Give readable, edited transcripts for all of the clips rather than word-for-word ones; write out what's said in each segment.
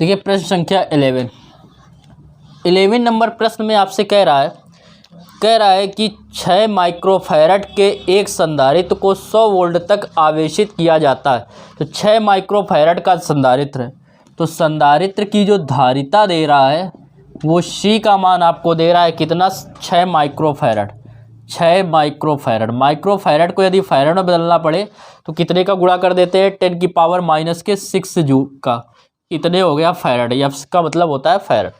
देखिए प्रश्न संख्या 11 नंबर प्रश्न में आपसे कह रहा है कि 6 माइक्रोफैरड के एक संधारित्र को 100 वोल्ट तक आवेशित किया जाता है। तो 6 माइक्रोफैरड का संधारित्र है, तो संधारित्र की जो धारिता दे रहा है वो C का मान आपको दे रहा है कितना, 6 माइक्रोफैरड। 6 माइक्रोफैरड, माइक्रोफैरड को यदि फैरड में बदलना पड़े तो कितने का गुणा कर देते हैं, 10 की पावर -6 जूल का, इतने हो गया फैरड, या इसका मतलब होता है फैरड।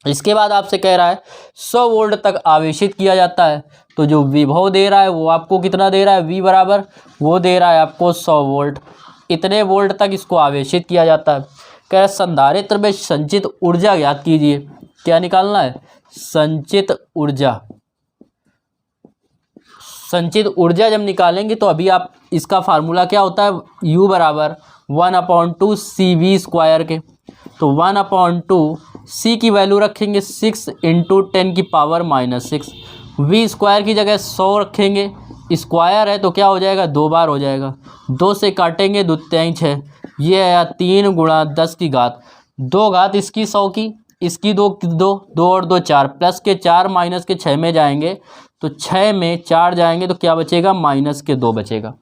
इसके बाद आपसे कह रहा है 100 वोल्ट तक आवेशित किया जाता है, तो जो विभव दे रहा है वो आपको कितना दे रहा है, V बराबर वो दे रहा है आपको 100 वोल्ट, इतने वोल्ट तक इसको आवेशित किया जाता है। कह रहा है संधारित्र में संचित ऊर्जा ज्ञात कीजिए। क्या निकालना है, संचित ऊर्जा। संचित ऊर्जा जब निकालेंगे तो अभी आप इसका फार्मूला क्या होता है, U बराबर 1/2 CV² के, तो 1/2 C की वैल्यू रखेंगे 6 × 10 की पावर -6, V² की जगह 100 रखेंगे, स्क्वायर है तो क्या हो जाएगा, 2 बार हो जाएगा, 2 से काटेंगे 2 × 6, ये आया 3 × 10 की घात, 2 घात इसकी 100 की, इसकी 2 और 2 4, प्लस के 4 माइनस के 6 में जाएंगे, तो 6 में 4 जाएंगे तो क्या बचेगा, -2 बचेगा।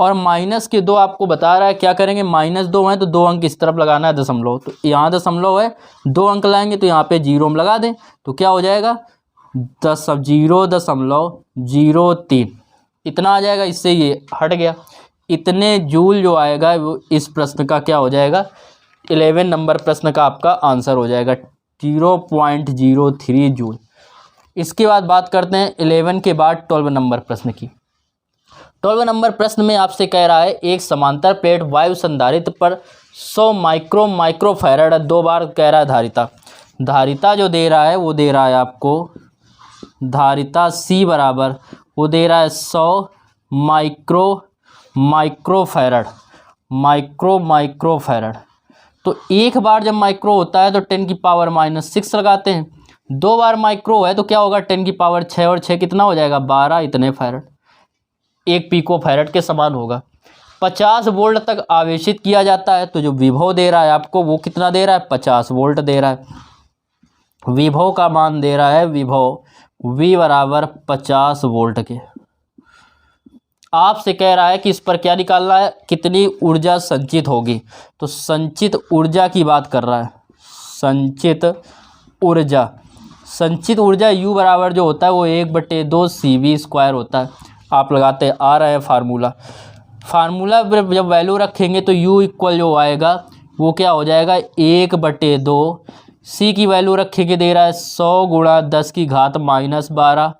और -2 आपको बता रहा है क्या करेंगे, -2 है तो 2 अंक इस तरफ लगाना है दशमलव, तो यहाँ दशमलव है, 2 अंक लाएंगे तो यहाँ पे 0 हम लगा दें, तो क्या हो जाएगा 0.03 इतना आ जाएगा, इससे ये हट गया। इतने जूल जो आएगा वो इस प्रश्न का क्या हो जाएगा, 11 नंबर प्रश्न का आपका आंसर हो जाएगा 0.03 जूल। इसके बाद बात करते हैं 11 के बाद 12 नंबर प्रश्न की। 12 नंबर प्रश्न में आपसे कह रहा है एक समांतर प्लेट वायु संधारित्र पर 100 माइक्रोफैरड, 2 बार कह रहा है धारिता जो दे रहा है वो दे रहा है आपको धारिता C बराबर वो दे रहा है 100 माइक्रोफैरड। तो एक बार जब माइक्रो होता है तो 10 की पावर -6 लगाते हैं, 2 बार माइक्रो है तो क्या होगा, 10 की पावर 6 और 6 कितना हो जाएगा, 12, इतने फैरड, 1 पिको फैरड के समान होगा। 50 वोल्ट तक आवेशित किया जाता है, तो जो विभव दे रहा है आपको वो कितना दे रहा है, 50 वोल्ट दे रहा है। विभव का मान दे रहा है, विभव V बराबर 50 वोल्ट के। आपसे कह रहा है कि इस पर क्या निकालना है, कितनी ऊर्जा संचित होगी, तो संचित ऊर्जा की बात कर रहा है। संचित ऊर्जा U बराबर जो होता है वो 1/2 CV² होता है। आप लगाते आ रहे हैं फार्मूला जब वैल्यू रखेंगे तो U इक्वल जो आएगा वो क्या हो जाएगा, 1/2 C की वैल्यू रखेंगे, दे रहा है 100 × 10 की घात -12,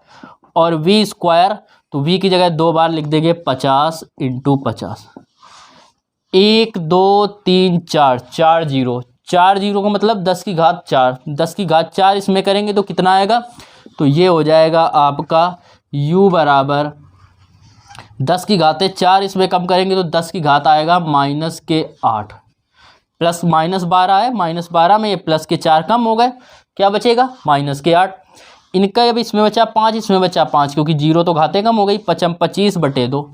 और V² तो V की जगह 2 बार लिख देंगे 50 × 50, 1 2 3 4, 4 0 का मतलब 10 की घात 4, 10 की घात 4 इसमें करेंगे तो कितना आएगा, तो ये हो जाएगा आपका U बराबर 10 की घात 4 इसमें कम करेंगे तो 10 की घात आएगा -8, प्लस -12 है, -12 में ये प्लस के 4 कम हो गए, क्या बचेगा -8। इनका अब इसमें बचा 5, इसमें बचा 5, क्योंकि 0 तो घातें कम हो गई, 25/2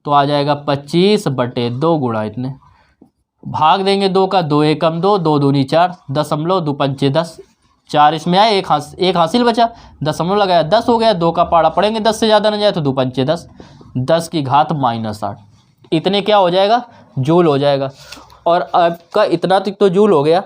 तो आ जाएगा 25/2 गुणा इतने, भाग देंगे 2 का, 2 एकम 2, 2 दूनी 4, दशमलव 2 पंचे 10, 4 इसमें आए, एक हासिल बचा, दशमलव लगाया 10 हो गया, 2 का पाड़ा पड़ेंगे 10 से ज़्यादा न जाए तो 2 पंचे 10, 10 की घात -8, इतने क्या हो जाएगा, जूल हो जाएगा। और आपका इतना तक तो जूल हो गया,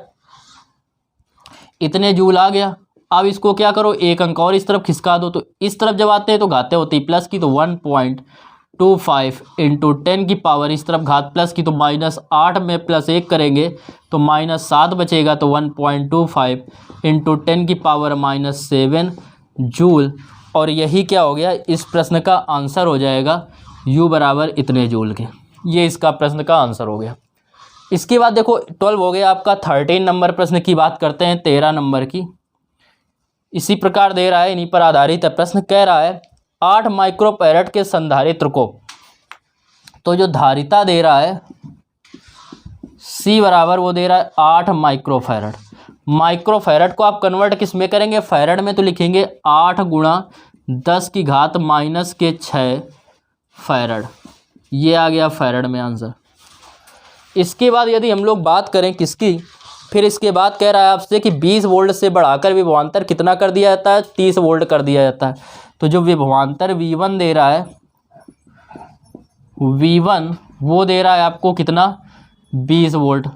इतने जूल आ गया। अब इसको क्या करो, 1 अंक और इस तरफ खिसका दो, तो इस तरफ जब आते हैं तो घातें होती प्लस की, तो 1.25 × 10 की पावर, इस तरफ घात प्लस की तो -8 में +1 करेंगे तो -7 बचेगा, तो 1.25 × 10 की पावर -7 जूल। और यही क्या हो गया, इस प्रश्न का आंसर हो जाएगा U बराबर इतने जूल के। ये इसका प्रश्न का आंसर हो गया। इसके बाद देखो 12 हो गया आपका। 13 नंबर प्रश्न की बात करते हैं, 13 नंबर की। इसी प्रकार दे रहा है, इन्हीं पर आधारित है प्रश्न। कह रहा है 8 माइक्रोफैरड के संधारित्र को, तो जो धारिता दे रहा है C बराबर वो दे रहा है 8 माइक्रोफैरड। माइक्रोफैरड को आप कन्वर्ट किस में करेंगे, फैरड में, तो लिखेंगे 8 × 10 की घात -6 फैरड। ये आ गया फैरड में आंसर। इसके बाद यदि हम लोग बात करें किसकी, फिर इसके बाद कह रहा है आपसे कि 20 वोल्ट से बढ़ाकर विभवांतर कितना कर दिया जाता है, 30 वोल्ट कर दिया जाता है। तो जो विभवांतर V1 दे रहा है, V1 वो दे रहा है आपको कितना, 20 वोल्ट,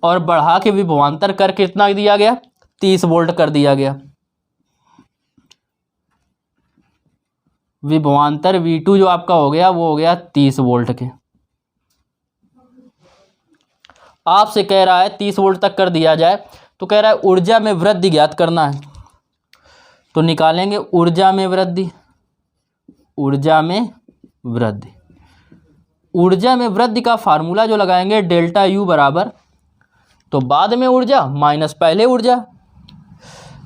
और बढ़ा के विभवांतर कर कितना दिया गया, 30 वोल्ट कर दिया गया। विभवांतर V2 जो आपका हो गया वो हो गया 30 वोल्ट के। आपसे कह रहा है 30 वोल्ट तक कर दिया जाए, तो कह रहा है ऊर्जा में वृद्धि ज्ञात करना है। तो निकालेंगे ऊर्जा में वृद्धि, ऊर्जा में वृद्धि। ऊर्जा में वृद्धि का फार्मूला जो लगाएंगे डेल्टा U बराबर, तो बाद में ऊर्जा माइनस पहले ऊर्जा।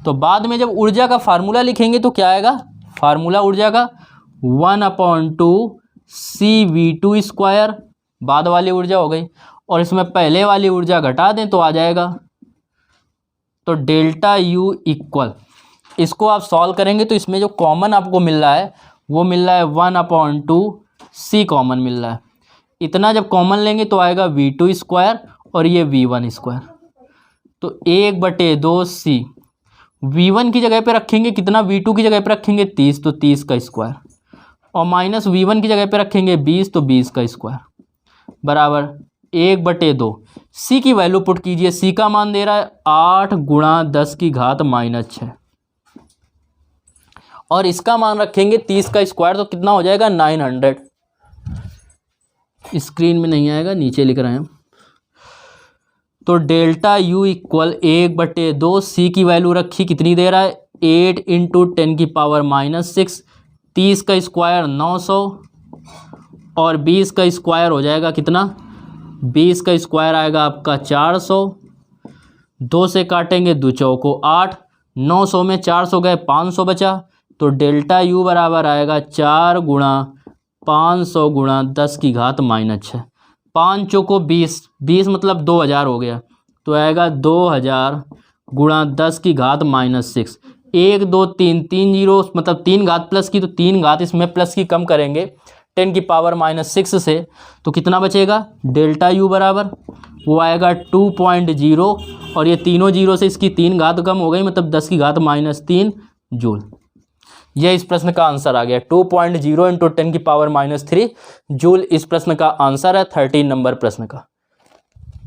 तो बाद में जब ऊर्जा का फार्मूला लिखेंगे तो क्या आएगा, फार्मूला ऊर्जा का 1/2 CV2 स्क्वायर, बाद वाली ऊर्जा हो गई, और इसमें पहले वाली ऊर्जा घटा दें तो आ जाएगा। तो डेल्टा U इक्वल, इसको आप सॉल्व करेंगे तो इसमें जो कॉमन आपको मिल रहा है वो मिल रहा है 1/2 C कॉमन मिल रहा है। इतना जब कॉमन लेंगे तो आएगा V2 स्क्वायर और ये V1 स्क्वायर। तो 1/2 C, V1 की जगह पे रखेंगे कितना, V2 की जगह पे रखेंगे 30, तो 30 का स्क्वायर, और माइनस V1 की जगह पे रखेंगे 20, तो 20 का स्क्वायर, बराबर 1/2। C की वैल्यू पुट कीजिए, C का मान दे रहा है 8 × 10⁻⁻⁶, और इसका मान रखेंगे 30 का स्क्वायर, तो कितना हो जाएगा 900। स्क्रीन में नहीं आएगा, नीचे लिख रहे हैं। तो डेल्टा U इक्वल 1/2, C की वैल्यू रखी कितनी दे रहा है, 8 × 10⁻⁻⁶, 30 का स्क्वायर 900, और 20 का स्क्वायर हो जाएगा कितना, 20 का स्क्वायर आएगा आपका 400। 2 से काटेंगे 2 चौको 8, 900 में 400 गए, 500 बचा। तो डेल्टा U बराबर आएगा 4 × 500 × 10⁻⁻⁶। 5 चौको 20, 20 मतलब 2000 हो गया, तो आएगा 2000 × 10⁻⁻⁶। 1 2 3, 3 जीरो मतलब 3 घात प्लस की, तो 3 घात इसमें प्लस की कम करेंगे 10⁻⁻⁶ से, तो कितना बचेगा, डेल्टा U बराबर वो आएगा 2.0, और ये तीनों जीरो से इसकी 3 घात कम हो गई, मतलब 10⁻³ जूल। यह इस प्रश्न का आंसर आ गया, 2.0 × 10⁻³ जूल इस प्रश्न का आंसर है 13 नंबर प्रश्न का।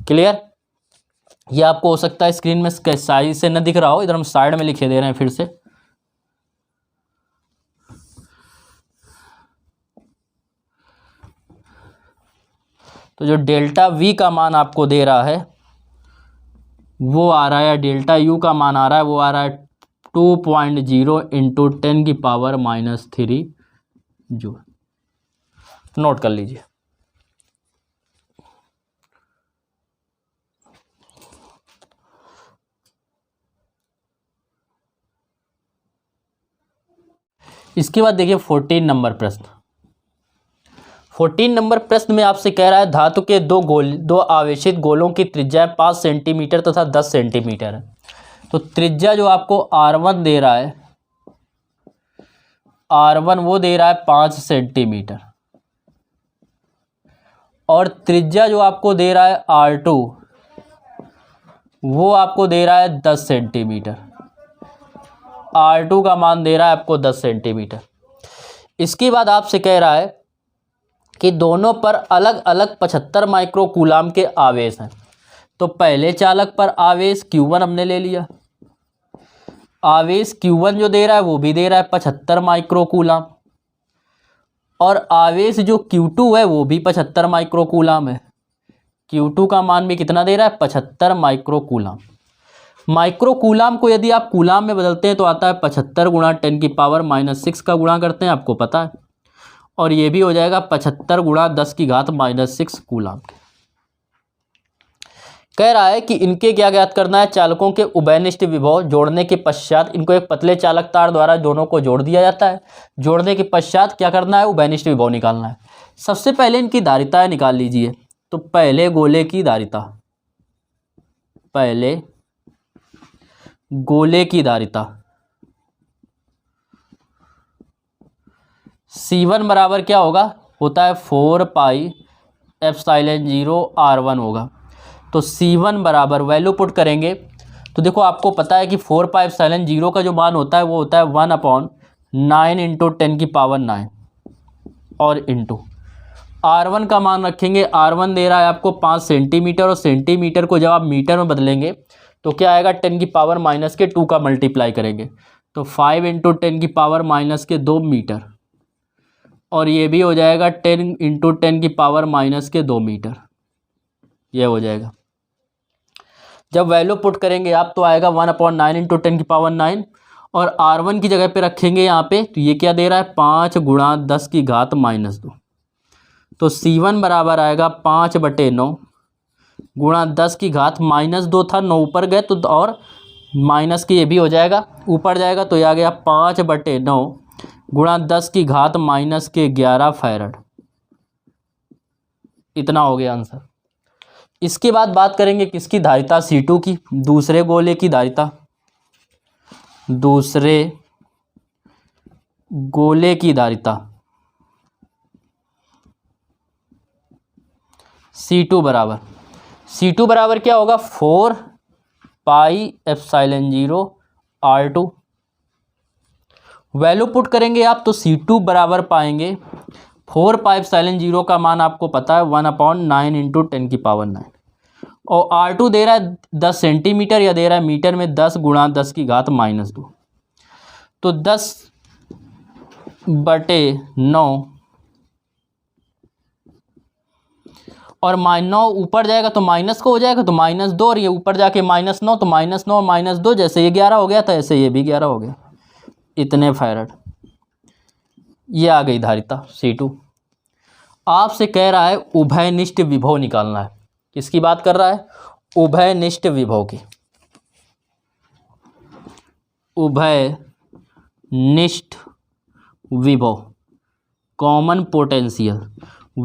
क्लियर। ये आपको हो सकता है स्क्रीन में साइज से न दिख रहा हो, इधर हम साइड में लिखे दे रहे हैं फिर से। तो जो डेल्टा V का मान आपको दे रहा है वो आ रहा है, डेल्टा U का मान आ रहा है वो आ रहा है 2.0 × 10⁻³ जूल। नोट कर लीजिए। इसके बाद देखिए 14 नंबर प्रश्न। 14 नंबर प्रश्न में आपसे कह रहा है धातु के दो आवेशित गोलों की त्रिज्या 5 सेंटीमीटर तथा 10 सेंटीमीटर है। तो त्रिज्या जो आपको R1 दे रहा है, R1 वो दे रहा है 5 सेंटीमीटर, और त्रिज्या जो आपको दे रहा है R2 वो आपको दे रहा है 10 सेंटीमीटर। R2 का मान दे रहा है आपको 10 सेंटीमीटर। इसके बाद आपसे कह रहा है कि दोनों पर अलग अलग 75 माइक्रोकूलाम के आवेश हैं। तो पहले चालक पर आवेश Q1 हमने ले लिया, आवेश Q1 जो दे रहा है वो भी दे रहा है 75 माइक्रोकूलाम, और आवेश जो Q2 है वो भी 75 माइक्रोकूलाम है। Q2 का मान भी कितना दे रहा है, 75 माइक्रोकूलाम। माइक्रोकूलाम को यदि आप कूलाम में बदलते हैं तो आता है 75 × 10⁻⁻⁶ का गुणा करते हैं, आपको पता है, और ये भी हो जाएगा 75 × 10⁻⁻⁶ कूलाम के। कह रहा है कि इनके क्या ज्ञात करना है, चालकों के उभयनिष्ठ विभव जोड़ने के पश्चात इनको एक पतले चालक तार द्वारा दोनों को जोड़ दिया जाता है। जोड़ने के पश्चात क्या करना है, उभयनिष्ठ विभव निकालना है। सबसे पहले इनकी धारिताएं निकाल लीजिए। तो पहले गोले की धारिता, पहले गोले की धारिता C1 बराबर क्या होगा, होता है 4πε0 R1 होगा। तो C1 बराबर वैल्यू पुट करेंगे तो देखो आपको पता है कि 4πε0 का जो मान होता है वो होता है 1/9 × 10⁹ और इंटू R1 का मान रखेंगे। R1 दे रहा है आपको 5 सेंटीमीटर और सेंटीमीटर को जब आप मीटर में बदलेंगे तो क्या आएगा 10⁻² का मल्टीप्लाई करेंगे तो 5 × 10⁻² मीटर और ये भी हो जाएगा 10 × 10⁻² मीटर। ये हो जाएगा। जब वैल्यू पुट करेंगे आप तो आएगा 1/9 × 10⁹ और R1 की जगह पे रखेंगे यहाँ पे तो ये क्या दे रहा है 5 × 10⁻²। तो C1 बराबर आएगा 5/9 गुणा 10⁻²। था 9 ऊपर गए तो और माइनस के ये भी हो जाएगा ऊपर जाएगा तो ये आ गया 5/9 गुणा 10⁻11 फैरड। इतना हो गया आंसर। इसके बाद बात करेंगे किसकी धारिता C2 की, दूसरे गोले की धारिता। दूसरे गोले की धारिता C2 बराबर क्या होगा 4πε0 R2। वैल्यू पुट करेंगे आप तो C2 बराबर पाएंगे 4πε0 का मान आपको पता है 1/9 × 10⁻9 और R2 दे रहा है 10 सेंटीमीटर या दे रहा है मीटर में 10 × 10⁻²। तो 10/9 और -9 ऊपर जाएगा तो माइनस को हो जाएगा तो -2 और ये ऊपर जाके -9 तो -9 -2 जैसे ये 11 हो गया था ऐसे ये भी 11 हो गया। इतने फैरड। ये आ गई धारिता C2। आपसे कह रहा है उभयनिष्ठ विभव निकालना है। किसकी बात कर रहा है उभयनिष्ठ विभव की। उभयनिष्ठ विभव कॉमन पोटेंशियल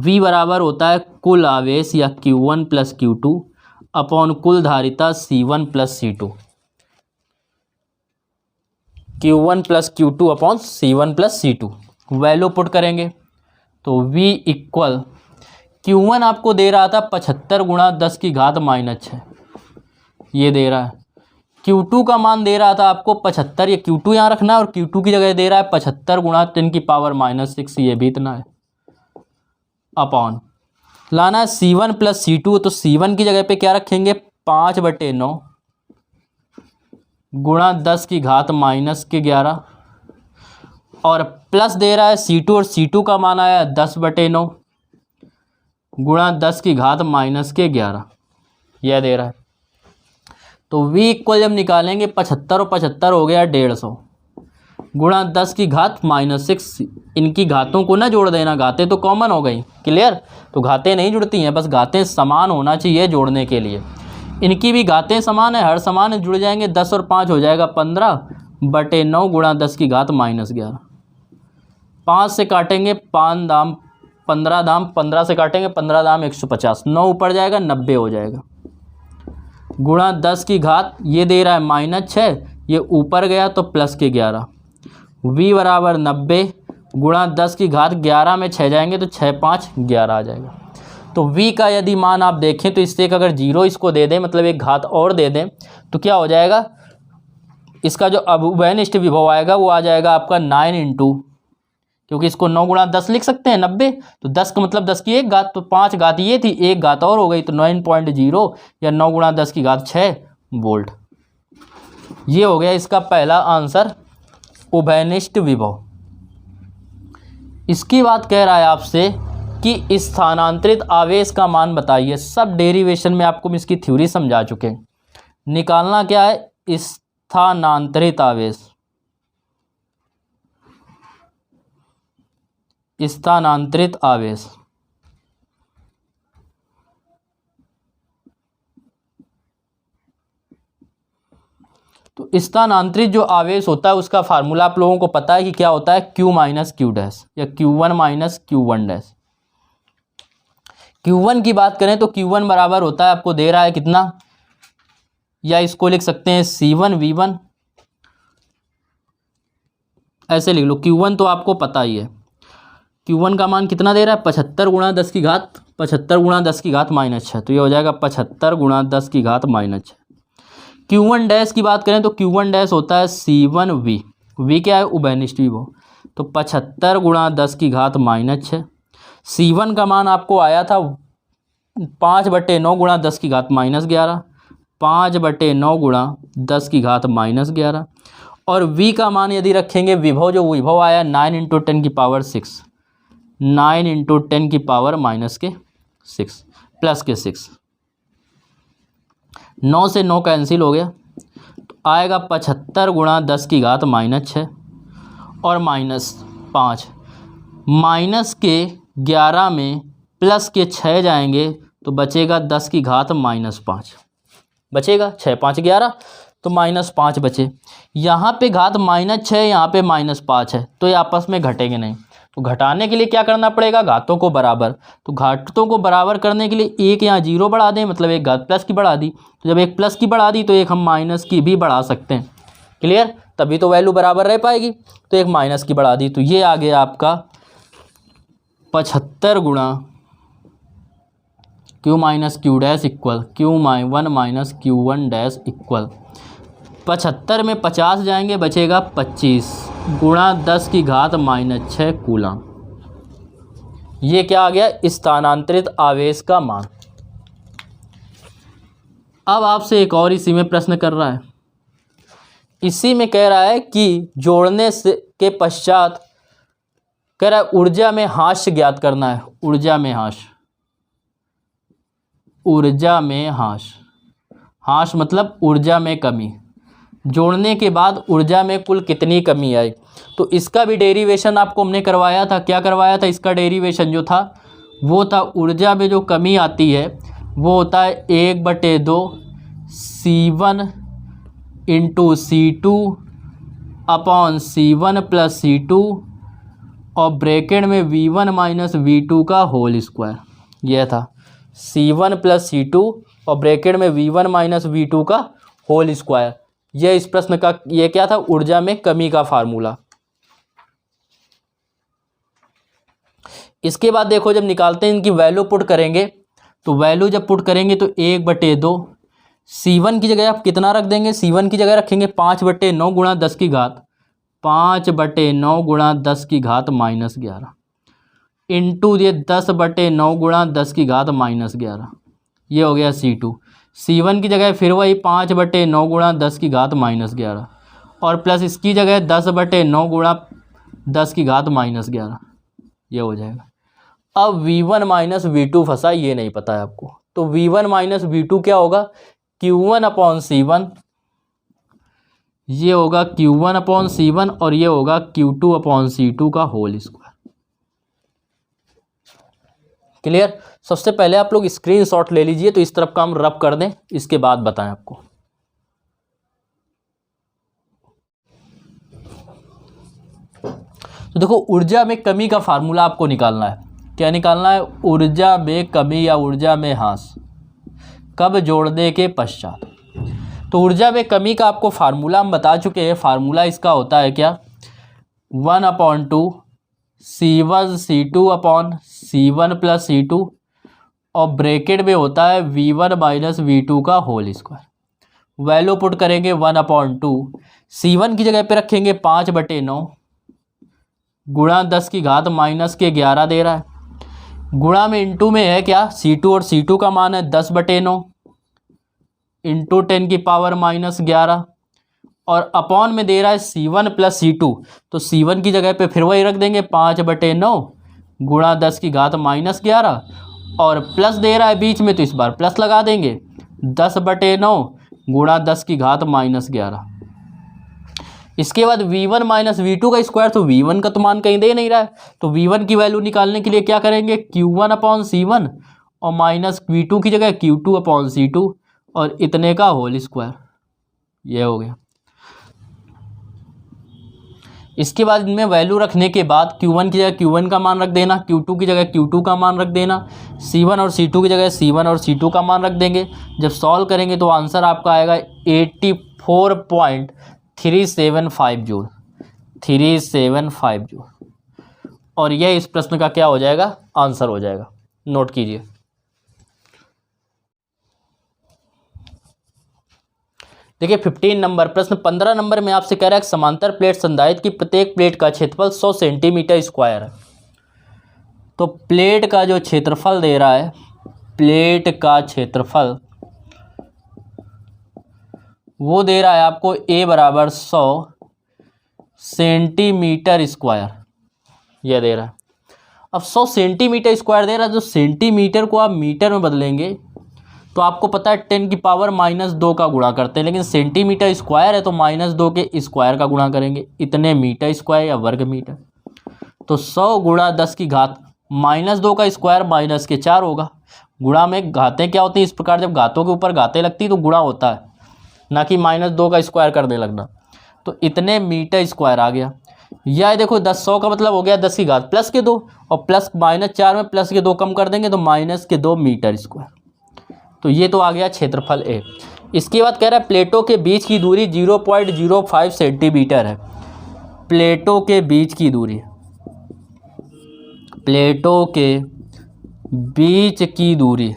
V बराबर होता है कुल आवेश या Q1 + Q2 अपॉन कुल धारिता C1 + C2। Q1 + Q2 upon C1 + C2। Value put करेंगे तो V इक्वल Q1 आपको दे रहा था 75 × 10⁻6 ये दे रहा है। Q2 का मान दे रहा था आपको 75, ये Q2 यहाँ रखना है और Q2 की जगह दे रहा है 75 × 10⁻6 ये भी इतना है अपॉन लाना है C1 + C2 तो C1 की जगह पे क्या रखेंगे 5/9 गुणा 10⁻11 और प्लस दे रहा है C2 और C2 का मान आया 10/9 गुणा 10⁻11 यह दे रहा है। तो V इक्वल जब निकालेंगे 75 और 75 हो गया 150 गुणा 10⁻6। इनकी घातों को ना जोड़ देना, घातें तो कॉमन हो गई, क्लियर। तो घातें नहीं जुड़ती हैं, बस घातें समान होना चाहिए जोड़ने के लिए। इनकी भी घातें समान है, हर समान जुड़ जाएंगे 10 और 5 हो जाएगा 15/9 गुणा 10⁻11। 5 से काटेंगे 5 दाम 15 दाम 15 से काटेंगे 15 दाम 150 9 ऊपर जाएगा 90 हो जाएगा गुणा 10⁻, ये दे रहा है -6 ये ऊपर गया तो +11। V बराबर 90 गुणा 10⁻11 में 6 जाएंगे तो 6 5 11 आ जाएगा। तो V का यदि मान आप देखें तो इससे एक अगर 0 इसको दे दें मतलब एक घात और दे दें तो क्या हो जाएगा, इसका जो उभयनिष्ठ विभव आएगा वो आ जाएगा आपका 9 क्योंकि इसको 9 × 10 लिख सकते हैं 90 तो 10 का मतलब 10 की एक घात तो 5 घात ये थी, एक घात और हो गई तो 9.0 या 9 × 10�6 वोल्ट। ये हो गया इसका पहला आंसर उभयनिष्ठ विभव। इसकी बात कह रहा है आपसे कि स्थानांतरित आवेश का मान बताइए। सब डेरिवेशन में आपको इसकी थ्योरी समझा चुके हैं। निकालना क्या है स्थानांतरित आवेश। स्थानांतरित आवेश तो स्थानांतरित जो आवेश होता है उसका फार्मूला आप लोगों को पता है कि क्या होता है Q - Q' या Q1 - Q1'। Q1 की बात करें तो Q1 बराबर होता है आपको दे रहा है कितना, या इसको लिख सकते हैं C1 V1 ऐसे लिख लो। Q1 तो आपको पता ही है Q1 का मान कितना दे रहा है 75 गुणा 10 की घात 75 गुणा 10 की घात -6, तो ये हो जाएगा 75 गुणा 10 की घात -6। Q1 डैश की बात करें तो Q1 डैश होता है C1V, V क्या है उभयनिष्ठ विभव, तो 75 गुणा 10 की घात -6। C1 का मान आपको आया था 5/9 गुणा 10 की घात -11, 5/9 गुणा 10 की घात -11। और V का मान यदि रखेंगे विभव, जो विभव आया 9 × 10 की पावर 6, 9 × 10 की पावर -6 प्लस के 6, 9 से 9 कैंसिल हो गया, तो आएगा 75 गुणा 10 की घात -6 और -5, माइनस के 11 में प्लस के 6 जाएंगे तो बचेगा 10 की घात -5, बचेगा 6 5 11, तो -5 बचे। यहाँ पे घात -6, यहाँ पे -5 है, तो ये आपस में घटेंगे नहीं, तो घटाने के लिए क्या करना पड़ेगा, घातों को बराबर। तो घातों को बराबर करने के लिए एक यहाँ 0 बढ़ा दें, मतलब एक घात प्लस की बढ़ा दी, तो जब एक प्लस की बढ़ा दी तो एक हम माइनस की भी बढ़ा सकते हैं। क्लियर, तभी तो वैल्यू बराबर रह पाएगी। तो एक माइनस की बढ़ा दी, तो ये आ गया आपका 75 गुणा Q minus Q dash equal Q1 - Q1 dash equal 75 में 50 जाएंगे, बचेगा 25 गुणा 10 की घात -6 कूलम। ये क्या आ गया, स्थानांतरित आवेश का मान। अब आपसे एक और इसी में प्रश्न कर रहा है, इसी में कह रहा है कि जोड़ने से के पश्चात कह रहा है ऊर्जा में ह्रास ज्ञात करना है। ऊर्जा में ह्रास, ऊर्जा में ह्रास, ह्रास मतलब ऊर्जा में कमी। जोड़ने के बाद ऊर्जा में कुल कितनी कमी आई, तो इसका भी डेरिवेशन आपको हमने करवाया था। क्या करवाया था, इसका डेरिवेशन जो था वो था ऊर्जा में जो कमी आती है वो होता है 1/2 C1 × C2 upon C1 + C2 और ब्रैकेट में V1 - V2 का होल स्क्वायर। यह था C1 + C2 और ब्रैकेट में V1 - V2 का होल स्क्वायर। यह इस प्रश्न का ये क्या था, ऊर्जा में कमी का फार्मूला। इसके बाद देखो जब निकालते हैं इनकी वैल्यू पुट करेंगे, तो वैल्यू जब पुट करेंगे तो 1/2 C1 की जगह आप कितना रख देंगे, C1 की जगह रखेंगे 5/9 गुणा 10 की घात 5/9 गुणा 10 की घात -11 इंटू ये 10/9 गुणा 10 की घात -11। ये हो गया C2। C1 की जगह फिर वही 5/9 गुणा 10 की घात -11 और प्लस इसकी जगह 10/9 गुणा 10 की घात -11। ये हो जाएगा। अब V1 - V2 फंसा, ये नहीं पता है आपको, तो V1 - V2 क्या होगा, Q1/C1, ये होगा Q1/C1 और ये होगा Q2/C2 का होल स्क्वायर। क्लियर। सबसे पहले आप लोग स्क्रीनशॉट ले लीजिए, तो इस तरफ का हम रब कर दें, इसके बाद बताएं आपको। तो देखो ऊर्जा में कमी का फार्मूला आपको निकालना है। क्या निकालना है, ऊर्जा में कमी या ऊर्जा में ह्रास कब जोड़ने के पश्चात। तो ऊर्जा में कमी का आपको फार्मूला हम बता चुके हैं। फार्मूला इसका होता है क्या, 1/2 C1 C2 upon C1 + C2 और ब्रैकेट में होता है V1 - V2 का होल स्क्वायर। वैल्यू पुट करेंगे 1/2 C1 की जगह पे रखेंगे 5/9 गुणा 10 की घात -11 दे रहा है, गुणा में इंटू में है क्या C2 और C2 का मान है 10/9 इंटू 10 की पावर -11 और अपॉन में दे रहा है C1 + C2, तो C1 की जगह पे फिर वही रख देंगे 5/9 गुणा 10 की घात -11 और प्लस दे रहा है बीच में, तो इस बार प्लस लगा देंगे 10/9 गुणा 10 की घात -11। इसके बाद V1 - V2 का स्क्वायर, तो V1 का तो मान कहीं दे नहीं रहा है, तो V1 की वैल्यू निकालने के लिए क्या करेंगे, Q1/C1 और माइनस V2 की जगह Q2/C2 और इतने का होल स्क्वायर। ये हो गया। इसके बाद इनमें वैल्यू रखने के बाद Q1 की जगह Q1 का मान रख देना, Q2 की जगह Q2 का मान रख देना, C1 और C2 की जगह C1 और C2 का मान रख देंगे। जब सॉल्व करेंगे तो आंसर आपका आएगा 84.375 जूल, 375 जूल। और यह इस प्रश्न का क्या हो जाएगा, आंसर हो जाएगा। नोट कीजिए। देखिए 15 नंबर प्रश्न। 15 नंबर में आपसे कह रहा है कि समांतर प्लेट संधारित्र की प्रत्येक प्लेट का क्षेत्रफल 100 सेंटीमीटर स्क्वायर है। तो प्लेट का जो क्षेत्रफल दे रहा है, प्लेट का क्षेत्रफल वो दे रहा है आपको A बराबर 100 सेंटीमीटर स्क्वायर, यह दे रहा है। अब 100 सेंटीमीटर स्क्वायर दे रहा है, जो सेंटीमीटर को आप मीटर में बदलेंगे तो आपको पता है 10 की पावर -2 का गुणा करते हैं, लेकिन सेंटीमीटर स्क्वायर है तो -2 के स्क्वायर का गुणा करेंगे, इतने मीटर स्क्वायर या वर्ग मीटर। तो 100 गुणा 10 की घात -2 का स्क्वायर -4 होगा। गुणा में घातें क्या होती हैं, इस प्रकार जब घातों के ऊपर घातें लगती तो गुणा होता है, ना कि -2 का स्क्वायर करने लगना। तो इतने मीटर स्क्वायर आ गया। यह देखो 100 का मतलब हो गया 10 की घात +2, और प्लस -4 में +2 कम कर देंगे तो -2 मीटर स्क्वायर। तो ये तो आ गया क्षेत्रफल ए। इसके बाद कह रहा है प्लेटों के बीच की दूरी 0.05 सेंटीमीटर है। प्लेटों के बीच की दूरी, प्लेटों के बीच की दूरी,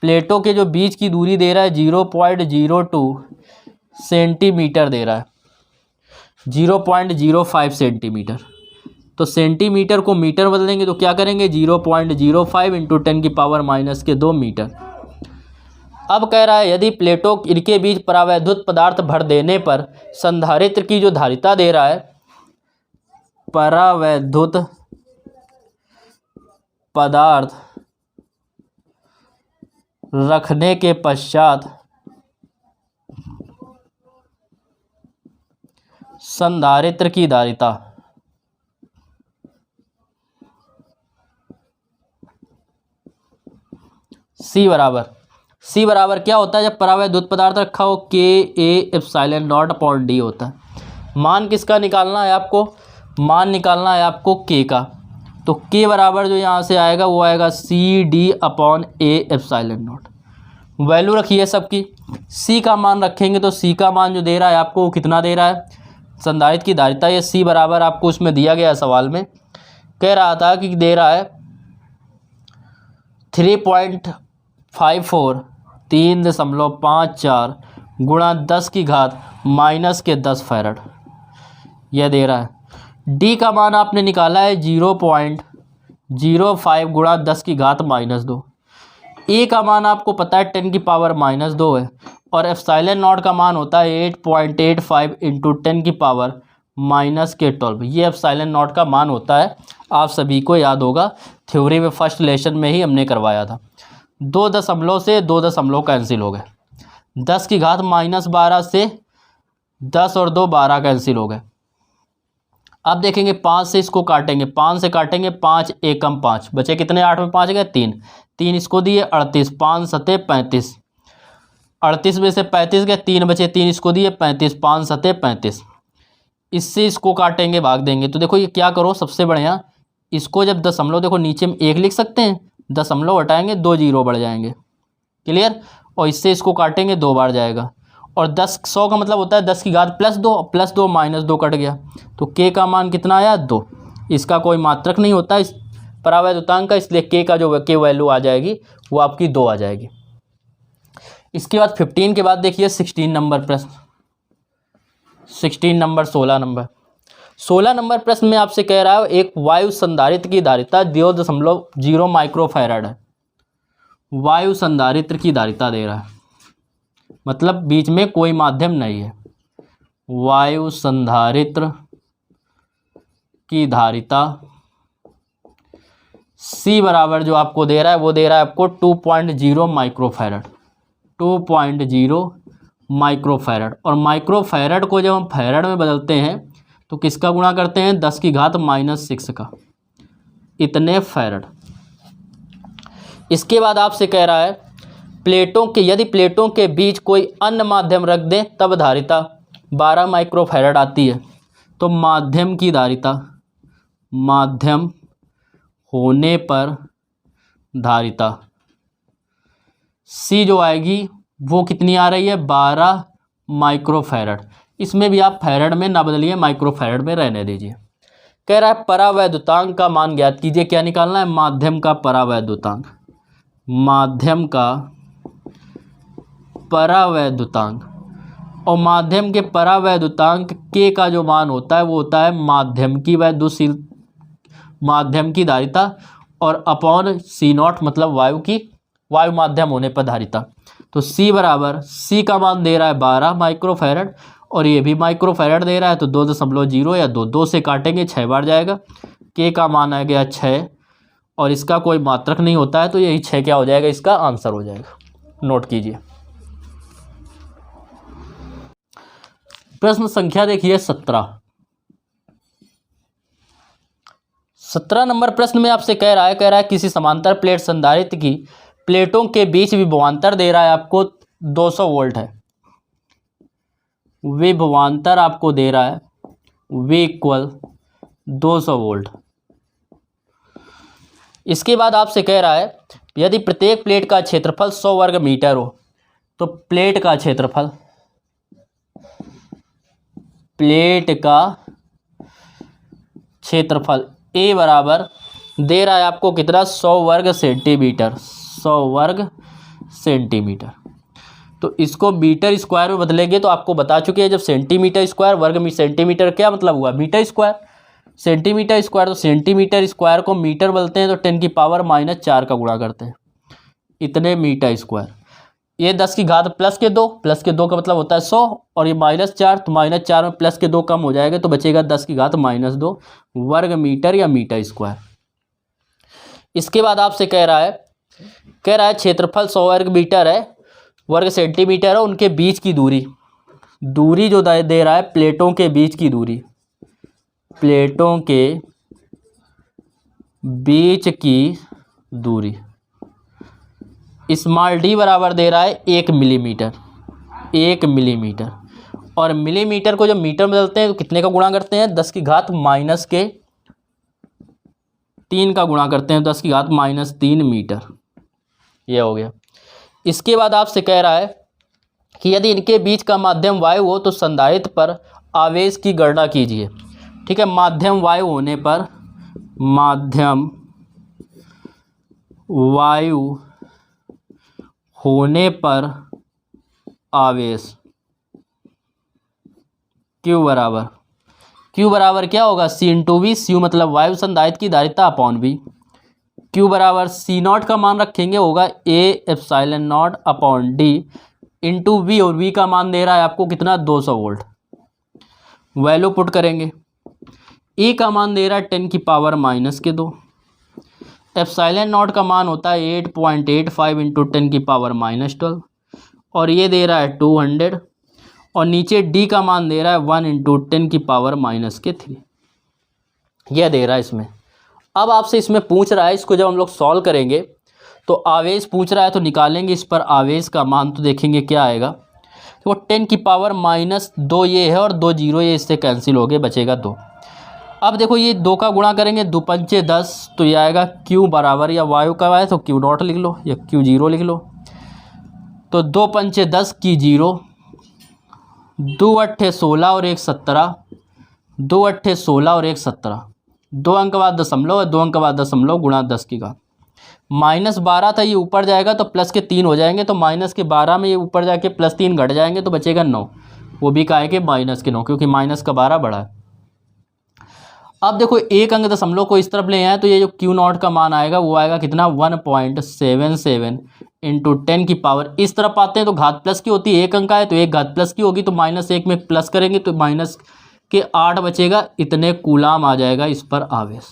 प्लेटों के जो बीच की दूरी दे रहा है 0.02 सेंटीमीटर दे रहा है, 0.05 सेंटीमीटर। तो सेंटीमीटर को मीटर बदलेंगे तो क्या करेंगे, 0.05 इंटू 10 की पावर -2 मीटर। अब कह रहा है यदि प्लेटों इनके बीच परावैद्युत पदार्थ भर देने पर संधारित्र की जो धारिता दे रहा है, परावैद्युत पदार्थ रखने के पश्चात संधारित्र की धारिता सी बराबर क्या होता है, जब परावैद्युत पदार्थ रखा हो KA/0/D होता है। मान किसका निकालना है आपको, मान निकालना है आपको K का। तो K बराबर जो यहाँ से आएगा वो आएगा CD/A/0। वैल्यू रखिए सबकी। C का मान रखेंगे तो C का मान जो दे रहा है आपको वो कितना दे रहा है, संधारित्र की धारिता। ये C बराबर आपको उसमें दिया गया सवाल में, कह रहा था कि दे रहा है 3.54 3.54 गुणा 10 की घात -10 फैरड, यह दे रहा है। D का मान आपने निकाला है 0.05 गुणा 10 की घात -2। A का मान आपको पता है 10 की पावर -2 है, और ε0 का मान होता है 8.85 इंटू 10 की पावर -12। ये ε0 का मान होता है, आप सभी को याद होगा, थ्योरी में फर्स्ट लेसन में ही हमने करवाया था। 2 दशमलव से 2 दशमलव कैंसिल हो गए, 10 की घात -12 से 10 और 2 12 कैंसिल हो गए। अब देखेंगे 5 से इसको काटेंगे, 5 से काटेंगे, 5 एकम 5 बचे कितने, 8 में 5 गए 3 इसको दिए 38, 5 सते 35, 38 में से 35 गए 3 बचे, 3 इसको दिए 35, 5 सते 35। इससे इसको काटेंगे, भाग देंगे। तो देखो ये क्या करो, सबसे बढ़िया इसको जब दशमलव, देखो नीचे में 1 लिख सकते हैं, दशमलव हटाएंगे 2 जीरो बढ़ जाएंगे, क्लियर। और इससे इसको काटेंगे 2 बार जाएगा, और 10 100 का मतलब होता है 10 की घात +2, +2 -2 कट गया, तो K का मान कितना आया 2। इसका कोई मात्रक नहीं होता इस परावैद्युतांक का, इसलिए K का जो K वैल्यू आ जाएगी वो आपकी 2 आ जाएगी। इसके बाद 15 के बाद देखिए 16 नंबर प्रश्न, 16 नंबर 16 नंबर प्रश्न में आपसे कह रहा है एक वायु संधारित्र की धारिता 0.0 माइक्रोफैराड है। वायु संधारित्र की धारिता दे रहा है, मतलब बीच में कोई माध्यम नहीं है। वायु संधारित्र की धारिता C बराबर जो आपको दे रहा है वो दे रहा है आपको 2.0 माइक्रोफैराड, 2.0 माइक्रोफैराड। और माइक्रोफैराड को जब हम फैराड में बदलते हैं तो किसका गुणा करते हैं, 10 की घात -6 का, इतने फैराड। इसके बाद आपसे कह रहा है प्लेटों के, यदि प्लेटों के बीच कोई अन्य माध्यम रख दें तब धारिता 12 माइक्रोफैराड आती है। तो माध्यम की धारिता, माध्यम होने पर धारिता C जो आएगी वो कितनी आ रही है, 12 माइक्रोफैराड। इसमें भी आप फैराड में ना बदलिए, माइक्रोफैराड में रहने दीजिए। कह रहा है परावैद्युतांक का मान ज्ञात कीजिए। क्या निकालना है? माध्यम का परावैद्युतांक, माध्यम का परावैद्युतांक। और माध्यम के परावैद्युतांक के का जो मान होता है वो होता है माध्यम की वैद्युशील, माध्यम की धारिता, और अपॉन सी नॉट मतलब वायु माध्यम होने पर धारिता। तो सी बराबर, सी का मान दे रहा है 12 माइक्रोफैरड और ये भी माइक्रोफैरड दे रहा है, तो 2.0 या 2 से काटेंगे 6 बार जाएगा। के का मान आ गया 6 और इसका कोई मात्रक नहीं होता है, तो यही 6 क्या हो जाएगा? इसका आंसर हो जाएगा। नोट कीजिए। प्रश्न संख्या देखिए 17 नंबर प्रश्न में आपसे कह रहा है किसी समांतर प्लेट संधारित्र की प्लेटों के बीच विभवांतर दे रहा है आपको 200 वोल्ट है। विभवांतर आपको दे रहा है V इक्वल 200 वोल्ट। इसके बाद आपसे कह रहा है यदि प्रत्येक प्लेट का क्षेत्रफल 100 वर्ग मीटर हो, तो प्लेट का क्षेत्रफल A बराबर दे रहा है आपको कितना? 100 वर्ग सेंटीमीटर, 100 वर्ग सेंटीमीटर। तो इसको मीटर स्क्वायर में बदलेंगे तो आपको बता चुके हैं, जब सेंटीमीटर स्क्वायर वर्ग में सेंटीमीटर क्या मतलब हुआ? Metre square. सेंटीमीटर स्क्वायर, तो सेंटीमीटर स्क्वायर को मीटर बोलते हैं, तो 10⁻⁴ का गुणा करते हैं, इतने मीटर स्क्वायर। ये 10 की घात प्लस के 2 का मतलब होता है 100, और ये -4, तो -4 में प्लस के 2 कम हो जाएगा, तो बचेगा 10 की घात -2 वर्ग मीटर या मीटर स्क्वायर। इसके बाद आपसे कह रहा है क्षेत्रफल 100 वर्ग मीटर है, वर्ग सेंटीमीटर है, उनके बीच की दूरी जो दे रहा है प्लेटों के बीच की दूरी, प्लेटों के बीच की दूरी स्मॉल d बराबर दे रहा है 1 मिलीमीटर, 1 मिलीमीटर। और मिलीमीटर को जब मीटर में बदलते हैं तो कितने का गुणा करते हैं? 10 की घात -3 का गुणा करते हैं, 10 की घात -3 मीटर। ये हो गया। इसके बाद आपसे कह रहा है कि यदि इनके बीच का माध्यम वायु हो तो संधारित्र पर आवेश की गणना कीजिए। ठीक है, माध्यम वायु होने पर, माध्यम वायु होने पर आवेश Q बराबर क्या होगा? C/V। C मतलब वायु संधारित्र की धारिता अपॉन V। Q बराबर C0 का मान रखेंगे, होगा A/ε0 upon D into V, और V का मान दे रहा है आपको कितना? 200 वोल्ट। वैल्यू पुट करेंगे। E का मान दे रहा है 10⁻⁻2। ε0 का मान होता है 8.85 इंटू 10⁻⁻12, और ये दे रहा है 200, और नीचे D का मान दे रहा है 1 इंटू 10⁻⁻3। यह दे रहा है इसमें। अब आपसे इसमें पूछ रहा है, इसको जब हम लोग सॉल्व करेंगे तो आवेश पूछ रहा है, तो निकालेंगे इस पर आवेश का मान, तो देखेंगे क्या आएगा। तो 10⁻⁻2 ये है और 2 0 ये इससे कैंसिल हो गए, बचेगा 2। अब देखो ये 2 का गुणा करेंगे, 2 पंचे 10, तो ये आएगा Q बराबर, या वायु का है तो Q0 लिख लो या Q0 लिख लो। तो 2 पंचे 10 की 0, 2 अट्ठे 16 और 1 17, 2 अट्ठे 16 और 1 17, 2 अंक बाद दशमलव, 2 अंक बाद दशमलव गुणा 10 की घात -12 था, ये ऊपर जाएगा तो प्लस के 3 हो जाएंगे, तो -12 में ये ऊपर जाके +3 घट जाएंगे, तो बचेगा 9। वो भी काहे के? -9, क्योंकि -12 बड़ा है। अब देखो एक अंक दशमलव को इस तरफ ले आए, तो ये जो Q0 का मान आएगा वो आएगा कितना? 1.77 इंटू 10 की पावर। इस तरफ आते हैं तो घात प्लस की होती है, एक अंक आए तो एक घात प्लस की होगी, तो -1 में प्लस करेंगे तो -8 बचेगा, इतने कूलाम आ जाएगा इस पर आवेश।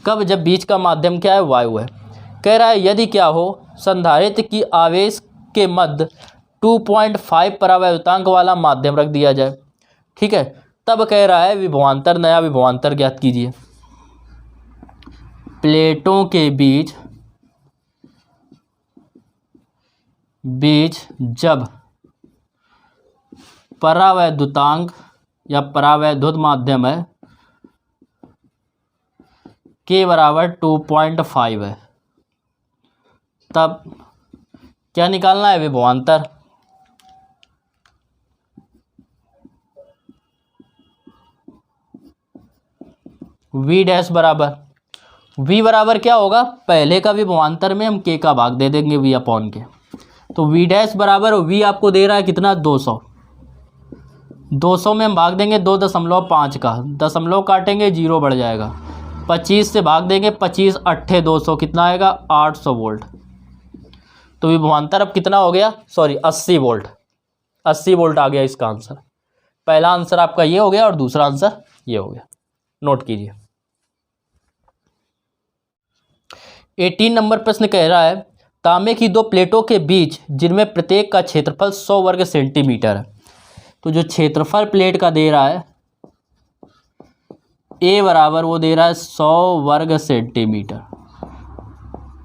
कब? जब बीच का माध्यम क्या है? वायु है। कह रहा है यदि क्या हो, संधारित्र की आवेश के मध्य 2.5 परावैद्युतांक वाला माध्यम रख दिया जाए। ठीक है, तब कह रहा है विभवांतर, नया विभवांतर ज्ञात कीजिए। प्लेटों के बीच जब परावैद्युतांक या परावैद्युत माध्यम है K बराबर 2.5 है, तब क्या निकालना है? विभवांतर। वी डैश बराबर, वी बराबर क्या होगा, पहले का विभवांतर में हम के का भाग दे देंगे वी अपॉन के। तो वी डैश बराबर, वी आपको दे रहा है कितना, 200। 200 में हम भाग देंगे 2.5 का, दशमलव काटेंगे, जीरो बढ़ जाएगा। 25 से भाग देंगे, 25 अट्ठे 200, कितना आएगा, 800 वोल्ट। तो विभवांतर अब कितना हो गया, सॉरी 80 वोल्ट, 80 वोल्ट आ गया इसका आंसर। पहला आंसर आपका ये हो गया और दूसरा आंसर ये हो गया, नोट कीजिए। 18 नंबर प्रश्न कह रहा है, तांबे की दो प्लेटों के बीच जिनमें प्रत्येक का क्षेत्रफल 100 वर्ग सेंटीमीटर है। तो जो क्षेत्रफल प्लेट का दे रहा है ए बराबर, वो दे रहा है 100 वर्ग सेंटीमीटर।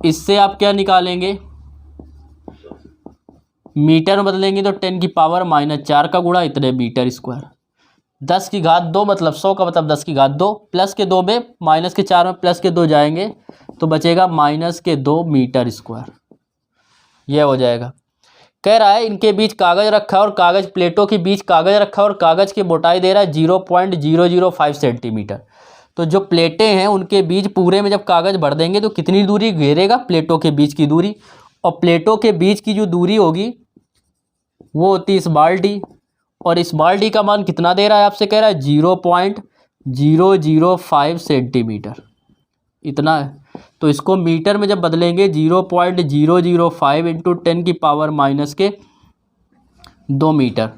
इससे आप क्या निकालेंगे, मीटर में बदलेंगे तो 10 की पावर -4 का गुणा इतने मीटर स्क्वायर। 10 की घात 2 मतलब 100 का मतलब 10 की घात 2, प्लस के 2 में माइनस के 4 में प्लस के 2 जाएंगे तो बचेगा -2 मीटर स्क्वायर। यह हो जाएगा। कह रहा है इनके बीच कागज रखा है और कागज प्लेटों के बीच कागज रखा है और कागज की मोटाई दे रहा है 0.005 सेंटीमीटर। तो जो प्लेटें हैं उनके बीच पूरे में जब कागज भर देंगे तो कितनी दूरी घेरेगा, प्लेटों के बीच की दूरी। और प्लेटों के बीच की जो दूरी होगी वो होती है इस बाल्टी, और इस बाल्टी का मान कितना दे रहा है, आपसे कह रहा है 0.005 सेंटीमीटर, इतना है। तो इसको मीटर में जब बदलेंगे 0.005 इंटू 10 की पावर -2 मीटर।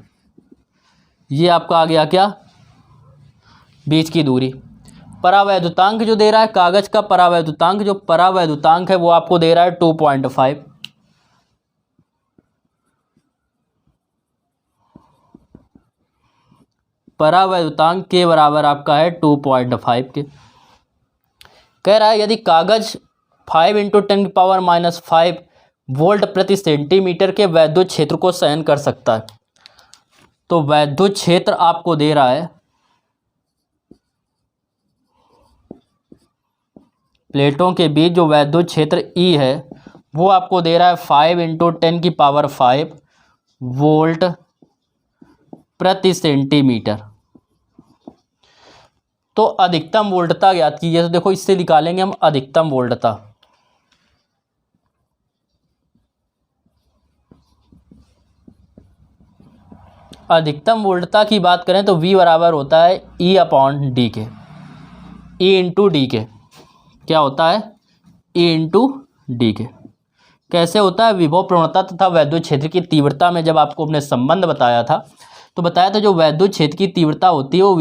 ये आपका आ गया क्या, बीच की दूरी। परावैद्युतांक जो दे रहा है कागज का, परावैद्युतांक जो परावैद्युतांक है वो आपको दे रहा है 2.5। परावैद्युतांक के बराबर आपका है 2.5 के। कह रहा है यदि कागज 5 इंटू 10 की पावर -5 वोल्ट प्रति सेंटीमीटर के वैद्युत क्षेत्र को सहन कर सकता है। तो वैद्युत क्षेत्र आपको दे रहा है, प्लेटों के बीच जो वैद्युत क्षेत्र ई है वो आपको दे रहा है 5 इंटू 10 की पावर 5 वोल्ट प्रति सेंटीमीटर। तो अधिकतम वोल्टता ज्ञात कीजिए। तो देखो इससे निकालेंगे हम अधिकतम वोल्टता। अधिकतम वोल्टता की बात करें तो V बराबर होता है E अपॉन डी के, E इंटू डी के। क्या होता है, E इंटू डी के। कैसे होता है, विभव प्रवणता तथा वैद्युत क्षेत्र की तीव्रता में जब आपको अपने संबंध बताया था तो बताया था जो वैद्युत क्षेत्र की तीव्रता होती है वो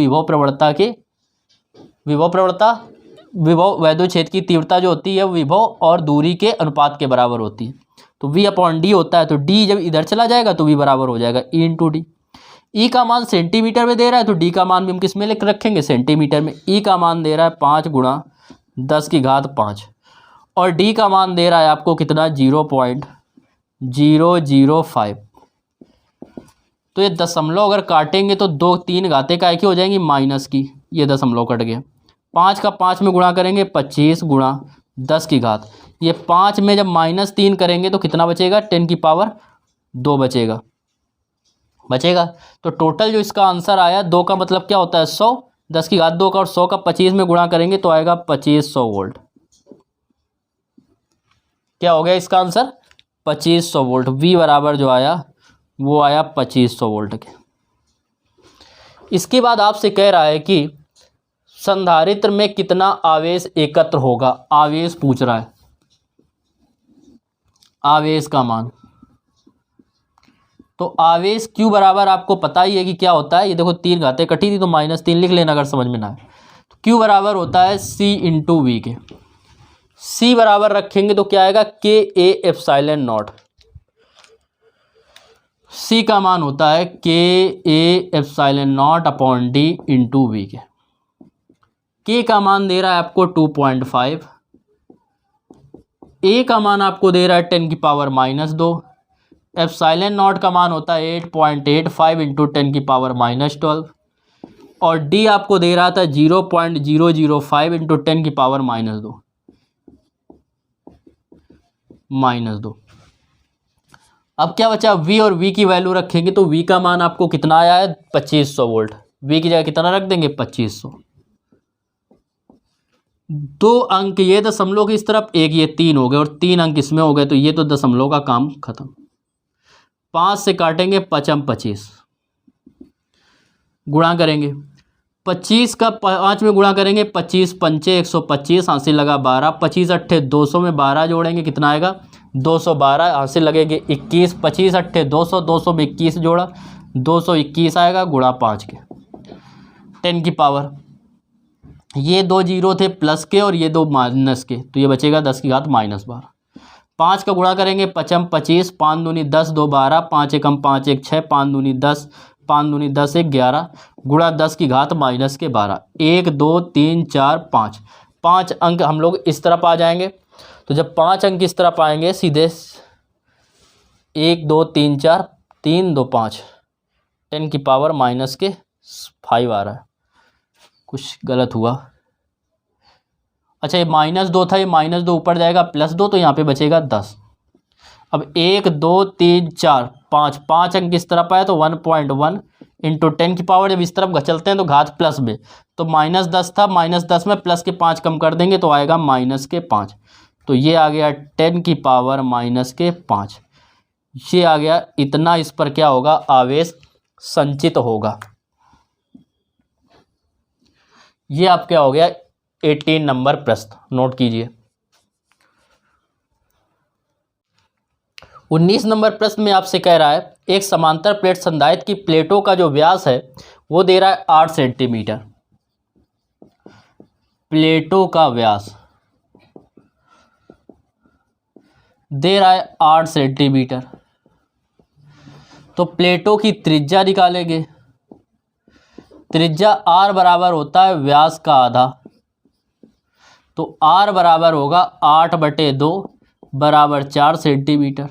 विभव वैद्युत क्षेत्र की तीव्रता जो होती है विभव और दूरी के अनुपात के बराबर होती है। तो V अपॉन डी होता है। तो D जब इधर चला जाएगा तो V बराबर हो जाएगा E इंटू डी। E का मान सेंटीमीटर में दे रहा है तो D का मान भी हम किस में लिख रखेंगे, सेंटीमीटर में। E का मान दे रहा है 5 गुणा 10 की घात 5 और D का मान दे रहा है आपको कितना, 0.005। तो ये दशमलव अगर काटेंगे तो 2-3 घातें काय की हो जाएंगी, माइनस की। ये दशमलव कट गया। 5 का 5 में गुणा करेंगे 25 गुणा 10 की घात। ये 5 में जब -3 करेंगे तो कितना बचेगा, 10 की पावर 2 बचेगा। तो टोटल जो इसका आंसर आया, 2 का मतलब क्या होता है 100, 10 की घात 2 का और 100 का 25 में गुणा करेंगे तो आएगा 2500 वोल्ट। क्या हो गया इसका आंसर, 2500 वोल्ट। V बराबर जो आया वो आया 2500 वोल्ट के। इसके बाद आपसे कह रहा है कि संधारित्र में कितना आवेश एकत्र होगा। आवेश पूछ रहा है, आवेश का मान। तो आवेश Q बराबर आपको पता ही है कि क्या होता है। ये देखो 3 घातें कटी थी तो -3 लिख लेना अगर समझ में ना आए। तो Q बराबर होता है C इंटू वी के। C बराबर रखेंगे तो क्या आएगा, KA एप्सिलॉन नॉट। C का मान होता है KA epsilon not upon D into V के। K का मान दे रहा है आपको 2.5, A का मान आपको दे रहा है 10 की पावर -2, एप्सिलॉन नॉट का मान होता है 8.85 इंटू 10 की पावर -12 और D आपको दे रहा था 0.005 इंटू 10 की पावर -2। अब क्या बचा, V और V की वैल्यू रखेंगे तो V का मान आपको कितना आया है 2500 वोल्ट। V की जगह कितना रख देंगे 2500। 2 अंक ये दशमलव की इस तरफ, एक ये 3 हो गए और 3 अंक इसमें हो गए, तो ये तो दशमलव का काम खत्म। 5 से काटेंगे 5 25, गुणा करेंगे 25 का 5 में गुणा करेंगे 25 पंचे 125, हासिल लगा 12, 25 अट्ठे 200 में 12 जोड़ेंगे कितना आएगा 212, हासिल लगेंगे 21, 25 अट्ठे 200, 200 में 21 जोड़ा 221 आएगा, गुणा 5 के 10 की पावर। ये 2 जीरो थे प्लस के और ये 2 माइनस के, तो ये बचेगा 10 की घात -12। 5 का गुणा करेंगे 5 25, 5 दूनी 10, 2 12, 5 एकम 5 1 6, 5 दूनी 10, 5 दूनी 10 1 11, गुणा 10 की घात -12। 1 2 3 4 5, 5 अंक हम लोग इस तरफ आ जाएंगे। तो जब 5 अंक इस तरफ आएंगे सीधे 1 2 3 4, 3 2 5, 10 की पावर -5 आ रहा है, कुछ गलत हुआ। अच्छा ये -2 था, ये -2 ऊपर जाएगा +2, तो यहाँ पे बचेगा 10। अब 1 2 3 4 5, 5 अंक इस तरफ आया तो 1.1 इंटू 10 की पावर, जब इस तरफ चलते हैं तो घात प्लस में, तो -10 था, -10 में प्लस के 5 कम कर देंगे तो आएगा -5, तो ये आ गया 10 की पावर -5। ये आ गया इतना, इस पर क्या होगा आवेश संचित होगा। ये आप क्या हो गया 18 नंबर प्रश्न, नोट कीजिए। 19 नंबर प्रश्न में आपसे कह रहा है एक समांतर प्लेट संधारित्र की प्लेटों का जो व्यास है वो दे रहा है 8 सेंटीमीटर। प्लेटों का व्यास दे रहा है 8 सेंटीमीटर, तो प्लेटों की त्रिज्या निकालेंगे। त्रिज्या r बराबर होता है व्यास का आधा, तो r बराबर होगा 8/2 बराबर 4 सेंटीमीटर।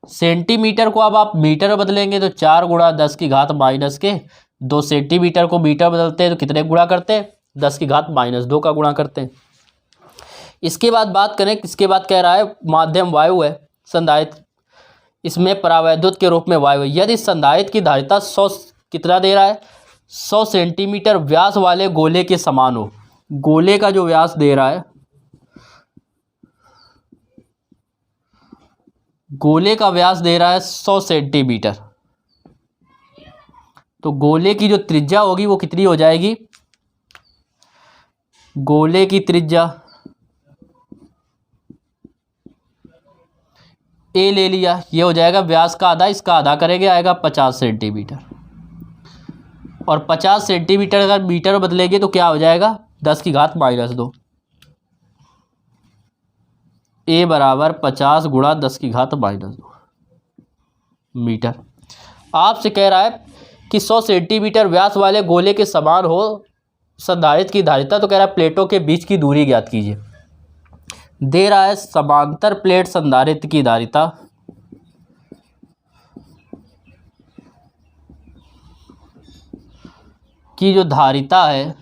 सेंटीमीटर को अब आप मीटर में बदलेंगे तो 4 गुणा 10 की घात -2 सेंटीमीटर को मीटर बदलते हैं तो कितने गुणा करते हैं 10 की घात -2 का गुणा करते हैं। इसके बाद बात करें, इसके बाद कह रहा है माध्यम वायु है संधारित्र, इसमें परावैद्युत के रूप में वायु है। यदि संधारित्र की धारिता 100 कितना दे रहा है 100 सेंटीमीटर व्यास वाले गोले के समान हो, गोले का जो व्यास दे रहा है, गोले का व्यास दे रहा है 100 सेंटीमीटर, तो गोले की जो त्रिज्या होगी वो कितनी हो जाएगी, गोले की त्रिज्या ए ले लिया, ये हो जाएगा व्यास का आधा, इसका आधा करेंगे आएगा 50 सेंटीमीटर, और 50 सेंटीमीटर अगर मीटर में बदलेंगे तो क्या हो जाएगा 10 की घात -2। ए बराबर 50 गुणा 10 की घात -2 मीटर। आपसे कह रहा है कि 100 सेंटीमीटर व्यास वाले गोले के समान हो संधारित्र की धारिता, तो कह रहा है प्लेटों के बीच की दूरी ज्ञात कीजिए। दे रहा है समांतर प्लेट संधारित्र की धारिता की जो धारिता है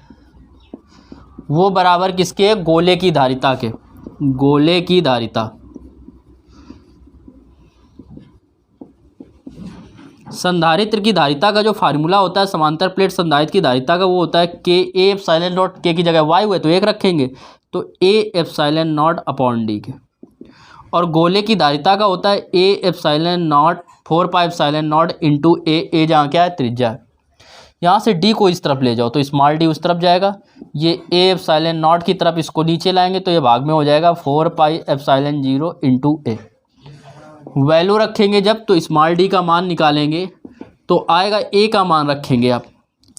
वो बराबर किसके है, गोले की धारिता के, गोले की धारिता। संधारित्र की धारिता का जो फार्मूला होता है समांतर प्लेट संधारित्र की धारिता का वो होता है के ए एप्सिलॉन नॉट, के की जगह वायु है तो 1 रखेंगे तो A epsilon not upon D K, और गोले की धारिता का होता है A epsilon not 4 pi epsilon not into A जहाँ क्या है त्रिज्या है। यहाँ से डी को इस तरफ ले जाओ तो स्मॉल डी उस तरफ जाएगा, ये ए एप्सिलॉन नॉट की तरफ इसको नीचे लाएंगे तो ये भाग में हो जाएगा 4 पाई एप्सिलॉन 0 इंटू ए। वैल्यू रखेंगे जब तो स्मॉल डी का मान निकालेंगे तो आएगा ए का मान रखेंगे आप,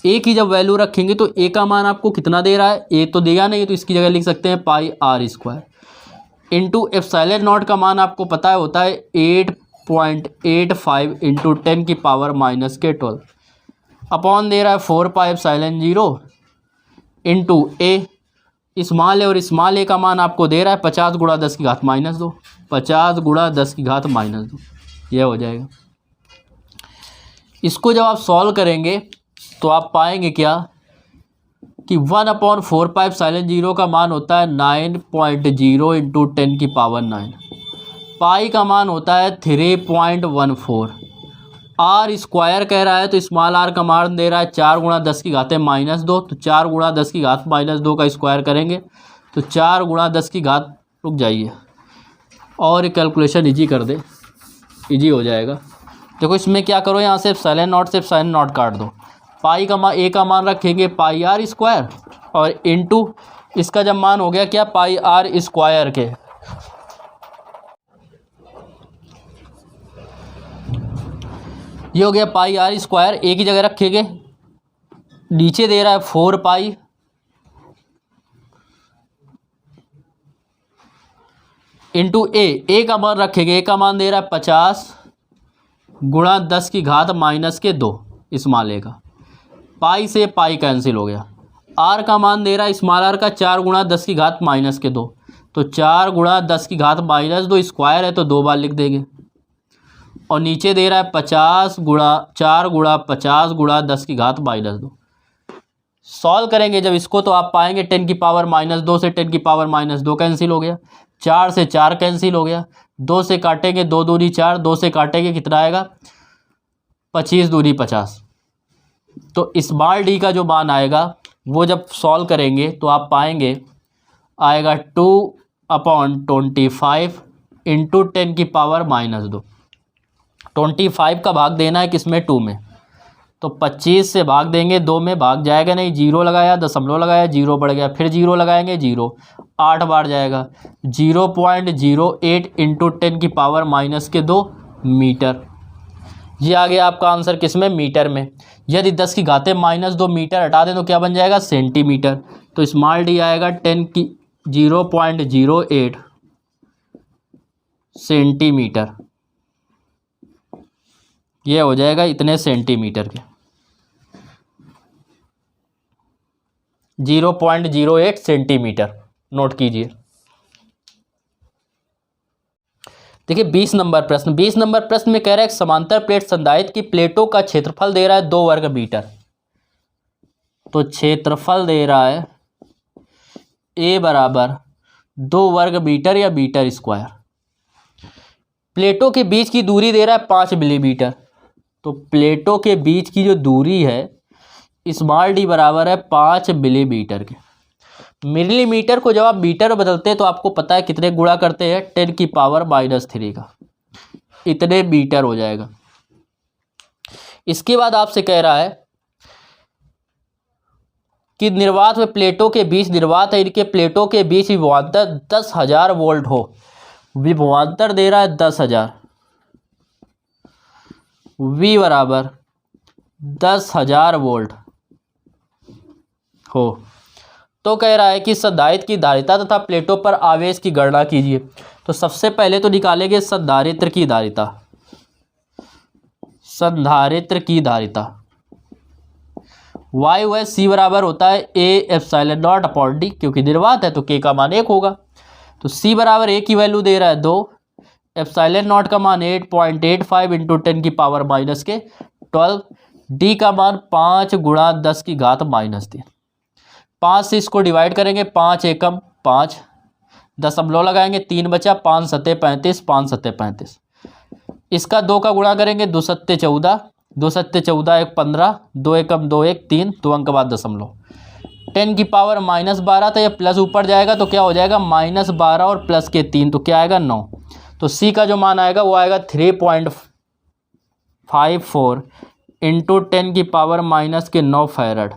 ए की जब वैल्यू रखेंगे तो ए का मान आपको कितना दे रहा है, ए तो देगा नहीं तो इसकी जगह लिख सकते हैं पाई r² इंटू एप्सिलॉन नॉट का मान आपको पता है होता है 8.85 इंटू 10 की पावर -12 अपॉन दे रहा है 4 पाई एप्सिलॉन 0 इंटू ए, स्मॉल ए और स्मॉल ए का मान आपको दे रहा है 50 गुणा 10 की घात -2, 50 गुणा 10 की घात -2, यह हो जाएगा। इसको जब आप सॉल्व करेंगे तो आप पाएंगे क्या कि 1/4 पाई एप्सिलॉन 0 का मान होता है 9.0 इंटू 10 की पावर 9, पाई का मान होता है 3.14 आर स्क्वायर कह रहा है तो स्मॉल आर का मान दे रहा है 4 गुणा 10 की घात -2, तो 4 गुणा 10 की घात -2 का स्क्वायर करेंगे तो 4 गुणा 10 की घात, रुक जाइए और कैलकुलेशन इजी कर दे, इजी हो जाएगा। देखो इसमें क्या करो, यहाँ से एप्सिलॉन नॉट से एप्सिलॉन नॉट काट दो, पाई का मान, ए का मान रखेंगे पाई आर स्क्वायर और इनटू इसका जब मान हो गया क्या, पाई आर स्क्वायर के, ये हो गया पाई आर स्क्वायर, ए की जगह रखेंगे, नीचे दे रहा है 4 पाई इंटू ए का मान रखेंगे, ए का मान दे रहा है 50 गुणा 10 की घात -2 स्मॉल ए का, पाई से पाई कैंसिल हो गया। आर का मान दे रहा है स्मॉल आर का 4 गुणा 10 की घात -2, तो 4 गुणा 10 की घात -2 स्क्वायर है तो 2 बार लिख देंगे, और नीचे दे रहा है 50 गुणा 4 गुणा 50 गुणा 10 की घात -2। सॉल्व करेंगे जब इसको तो आप पाएंगे 10 की पावर -2 से 10 की पावर -2 कैंसिल हो गया, 4 से 4 कैंसिल हो गया, 2 से काटेंगे 2 दूनी 4, 2 से काटेंगे कितना आएगा 25 दूनी 50। तो स्मॉल डी का जो मान आएगा वो जब सॉल्व करेंगे तो आप पाएंगे आएगा 2/25 इंटू 10 की पावर -2। 25 का भाग देना है किसमें, 2 में, तो 25 से भाग देंगे, 2 में भाग जाएगा नहीं, 0 लगाया, दशमलव लगाया, 0 बढ़ गया, फिर 0 लगाएंगे, 0 8 बार जाएगा, 0.08 इंटू 10 की पावर -2 मीटर। ये आ गया आपका आंसर किसमें, मीटर में। यदि 10 की घाते -2 मीटर हटा दें तो क्या बन जाएगा, सेंटीमीटर। तो स्मॉल डी आएगा 0.08 सेंटीमीटर, ये हो जाएगा इतने सेंटीमीटर के, 0.08 सेंटीमीटर, नोट कीजिए। देखिए 20 नंबर प्रश्न, 20 नंबर प्रश्न में कह रहा है समांतर प्लेट संधारित्र की प्लेटों का क्षेत्रफल दे रहा है 2 वर्ग मीटर। तो क्षेत्रफल दे रहा है ए बराबर 2 वर्ग मीटर या मीटर स्क्वायर। प्लेटों के बीच की दूरी दे रहा है 5 मिलीमीटर। तो प्लेटों के बीच की जो दूरी है स्मॉल डी बराबर है 5 मिलीमीटर के। मिलीमीटर को जब आप मीटर में बदलते हैं तो आपको पता है कितने गुणा करते हैं, 10 की पावर -3 का, इतने मीटर हो जाएगा। इसके बाद आपसे कह रहा है कि निर्वात में प्लेटों के बीच, निर्वात है इनके प्लेटों के बीच विभवांतर 10,000 वोल्ट हो। विभवांतर दे रहा है 10,000, V बराबर 10,000 वोल्ट हो। तो कह रहा है कि संधारित्र की धारिता तथा प्लेटों पर आवेश की गणना कीजिए। तो सबसे पहले तो निकालेंगे संधारित्र की धारिता। संधारित्र की धारिता वायु है C बराबर होता है A/0/D, क्योंकि निर्वात है तो K का मान 1 होगा। तो C बराबर A की वैल्यू दे रहा है 2, ε0 का मान 8.85 इंटू 10 की पावर -12, D का मान 5 गुणा 10 की घात -3। 5 से इसको डिवाइड करेंगे, 5 एकम 5, दशमलव लगाएंगे, 3 बचा, 5 सत्ते 35, 5 सत्ते 35। इसका 2 का गुणा करेंगे, 2 सत्ते 14, 2 सत्ते 14 1 15, 2 एकम 2 1 3, 2 अंक बाद दशमलव। 10 की पावर -12 था, यह प्लस ऊपर जाएगा तो क्या हो जाएगा -12 और प्लस के 3, तो क्या आएगा 9। तो C का जो मान आएगा वो आएगा 3.54 इंटू 10 की पावर -9 फैरड,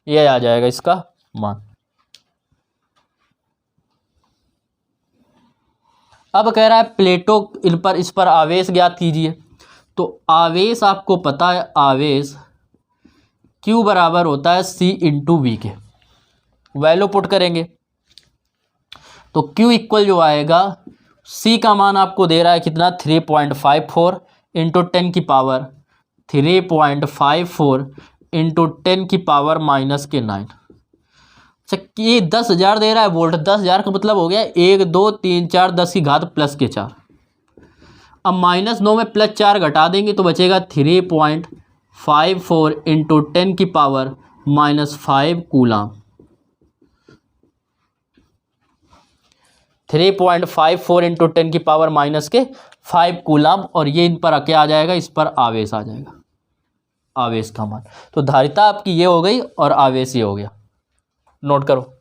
ये आ जाएगा इसका मान। अब कह रहा है प्लेटों इस पर आवेश ज्ञात कीजिए। तो आवेश आपको पता है, आवेश Q बराबर होता है C इंटू V के। वैल्यू पुट करेंगे तो Q इक्वल जो आएगा, C का मान आपको दे रहा है कितना 3.54 इंटू 10 की पावर 3.54 इंटू 10 की पावर -9। अच्छा, ये 10,000 दे रहा है वोल्ट। 10,000 का मतलब हो गया 1 2 3 4 10 की घात प्लस के 4। अब -9 में +4 घटा देंगे तो बचेगा 3.54 इंटू 10 की पावर -5 कूलाम। 3.54 इंटू 10 की पावर -5 5 कूलम, और ये इन पर क्या आ जाएगा, इस पर आवेश आ जाएगा, आवेश का मान। तो धारिता आपकी ये हो गई और आवेश ये हो गया, नोट करो।